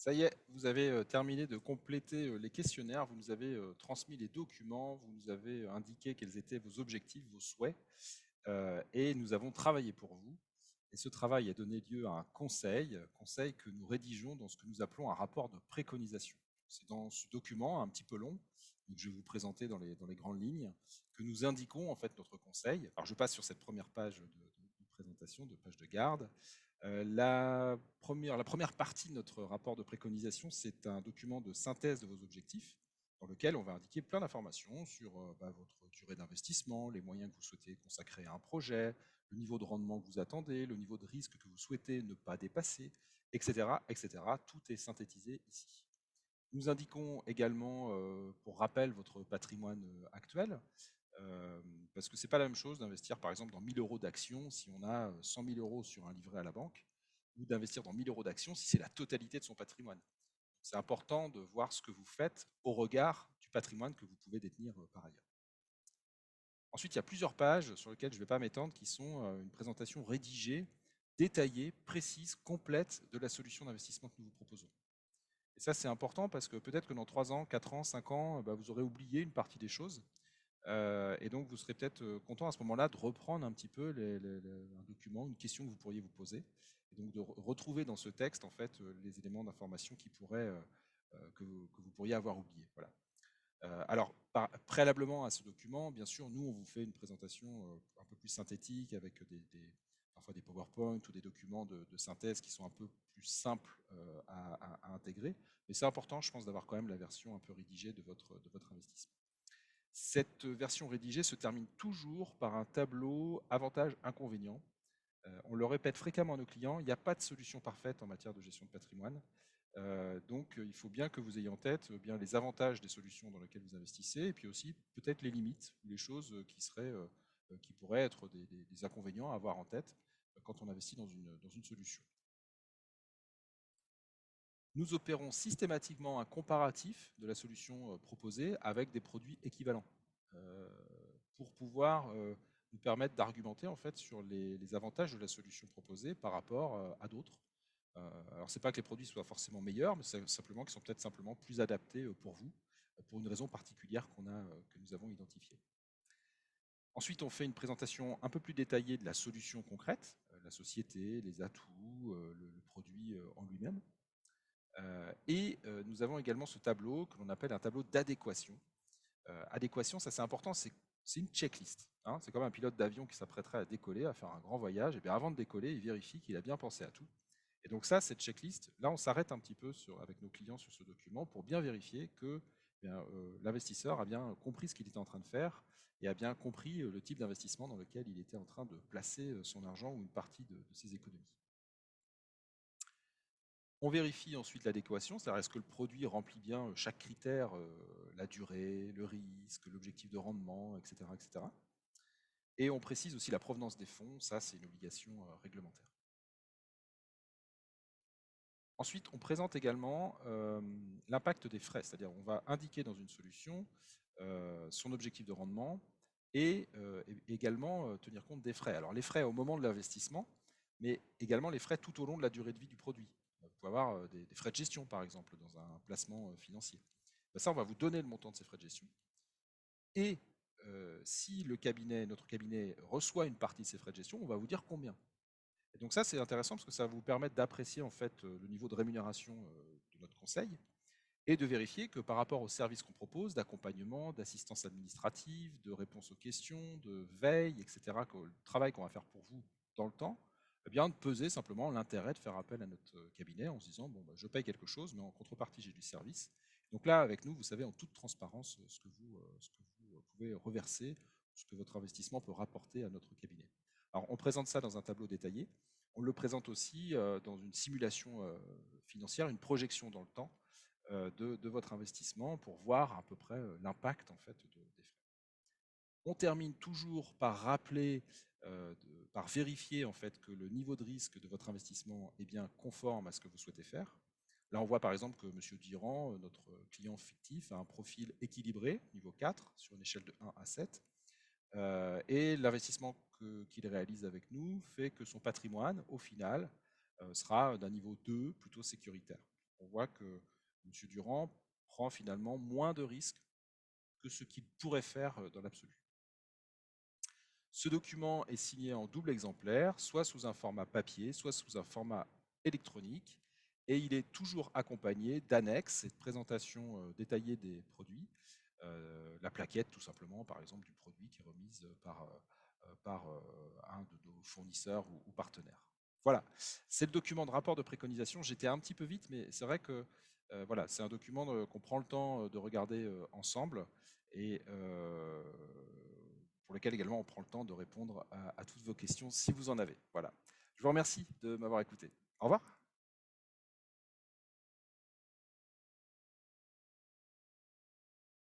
Ça y est, vous avez terminé de compléter les questionnaires, vous nous avez transmis les documents, vous nous avez indiqué quels étaient vos objectifs, vos souhaits, et nous avons travaillé pour vous. Et ce travail a donné lieu à un conseil que nous rédigeons dans ce que nous appelons un rapport de préconisation. C'est dans ce document un petit peu long, que je vais vous présenter dans les grandes lignes, que nous indiquons en fait notre conseil. Alors je passe sur cette première page de présentation, de page de garde. La première partie de notre rapport de préconisation, c'est un document de synthèse de vos objectifs, dans lequel on va indiquer plein d'informations sur votre durée d'investissement, les moyens que vous souhaitez consacrer à un projet, le niveau de rendement que vous attendez, le niveau de risque que vous souhaitez ne pas dépasser, etc. etc. Tout est synthétisé ici. Nous indiquons également, pour rappel, votre patrimoine actuel, parce que ce n'est pas la même chose d'investir par exemple dans 1 000 € d'actions si on a 100 000 € sur un livret à la banque, ou d'investir dans 1 000 € d'actions si c'est la totalité de son patrimoine. C'est important de voir ce que vous faites au regard du patrimoine que vous pouvez détenir par ailleurs. Ensuite, il y a plusieurs pages sur lesquelles je ne vais pas m'étendre qui sont une présentation rédigée, détaillée, précise, complète de la solution d'investissement que nous vous proposons. Et ça, c'est important parce que peut-être que dans 3 ans, 4 ans, 5 ans, vous aurez oublié une partie des choses. Et donc, vous serez peut-être content à ce moment-là de reprendre un petit peu un document, une question que vous pourriez vous poser, et donc de retrouver dans ce texte en fait les éléments d'information que vous pourriez avoir oubliés. Voilà. Alors, préalablement à ce document, bien sûr, nous, on vous fait une présentation un peu plus synthétique avec parfois des PowerPoint ou des documents de synthèse qui sont un peu plus simples à intégrer. Mais c'est important, je pense, d'avoir quand même la version un peu rédigée de votre investissement. Cette version rédigée se termine toujours par un tableau avantages-inconvénients. On le répète fréquemment à nos clients, il n'y a pas de solution parfaite en matière de gestion de patrimoine. Donc, il faut bien que vous ayez en tête bien les avantages des solutions dans lesquelles vous investissez, et puis aussi peut-être les limites ou les choses qui pourraient être des inconvénients à avoir en tête quand on investit dans une solution. Nous opérons systématiquement un comparatif de la solution proposée avec des produits équivalents pour pouvoir nous permettre d'argumenter en fait sur les avantages de la solution proposée par rapport à d'autres. Alors, ce n'est pas que les produits soient forcément meilleurs, mais c'est simplement qu'ils sont peut-être simplement plus adaptés pour vous, pour une raison particulière que nous avons identifiée. Ensuite, on fait une présentation un peu plus détaillée de la solution concrète, la société, les atouts, le produit en lui-même. Et nous avons également ce tableau que l'on appelle un tableau d'adéquation. Adéquation, ça c'est important, c'est une checklist. Hein. C'est comme un pilote d'avion qui s'apprêterait à décoller, à faire un grand voyage. Et bien avant de décoller, il vérifie qu'il a bien pensé à tout. Et donc ça, cette checklist, là on s'arrête un petit peu avec nos clients sur ce document pour bien vérifier que l'investisseur a bien compris ce qu'il était en train de faire et a bien compris le type d'investissement dans lequel il était en train de placer son argent ou une partie de ses économies. On vérifie ensuite l'adéquation, c'est-à-dire est-ce que le produit remplit bien chaque critère, la durée, le risque, l'objectif de rendement, etc., etc. Et on précise aussi la provenance des fonds, ça c'est une obligation réglementaire. Ensuite, on présente également l'impact des frais, c'est-à-dire on va indiquer dans une solution son objectif de rendement et également tenir compte des frais. Alors les frais au moment de l'investissement, mais également les frais tout au long de la durée de vie du produit. Vous pouvez avoir des frais de gestion, par exemple, dans un placement financier. Ça, on va vous donner le montant de ces frais de gestion. Et si notre cabinet reçoit une partie de ces frais de gestion, on va vous dire combien. Et donc ça, c'est intéressant parce que ça va vous permettre d'apprécier en fait le niveau de rémunération de notre conseil et de vérifier que par rapport aux services qu'on propose, d'accompagnement, d'assistance administrative, de réponse aux questions, de veille, etc., le travail qu'on va faire pour vous dans le temps, eh bien, de peser simplement l'intérêt de faire appel à notre cabinet en se disant bon, je paye quelque chose, mais en contrepartie, j'ai du service. Donc là, avec nous, vous savez en toute transparence ce que vous pouvez reverser, ce que votre investissement peut rapporter à notre cabinet. Alors, on présente ça dans un tableau détaillé. On le présente aussi dans une simulation financière, une projection dans le temps de votre investissement pour voir à peu près l'impact en fait, des frais. On termine toujours par rappeler, par vérifier en fait que le niveau de risque de votre investissement est bien conforme à ce que vous souhaitez faire. Là, on voit par exemple que M. Durand, notre client fictif, a un profil équilibré, niveau 4, sur une échelle de 1 à 7. Et l'investissement qu'il réalise avec nous fait que son patrimoine, au final, sera d'un niveau 2, plutôt sécuritaire. on voit que M. Durand prend finalement moins de risques que ce qu'il pourrait faire dans l'absolu. Ce document est signé en double exemplaire, soit sous un format papier, soit sous un format électronique, et il est toujours accompagné d'annexes et de présentations détaillées des produits, la plaquette tout simplement, par exemple, du produit qui est remise par un de nos fournisseurs ou partenaires. Voilà, c'est le document de rapport de préconisation. J'étais un petit peu vite, mais c'est vrai que voilà, c'est un document qu'on prend le temps de regarder ensemble et pour lequel également on prend le temps de répondre à toutes vos questions si vous en avez. Voilà. Je vous remercie de m'avoir écouté. Au revoir.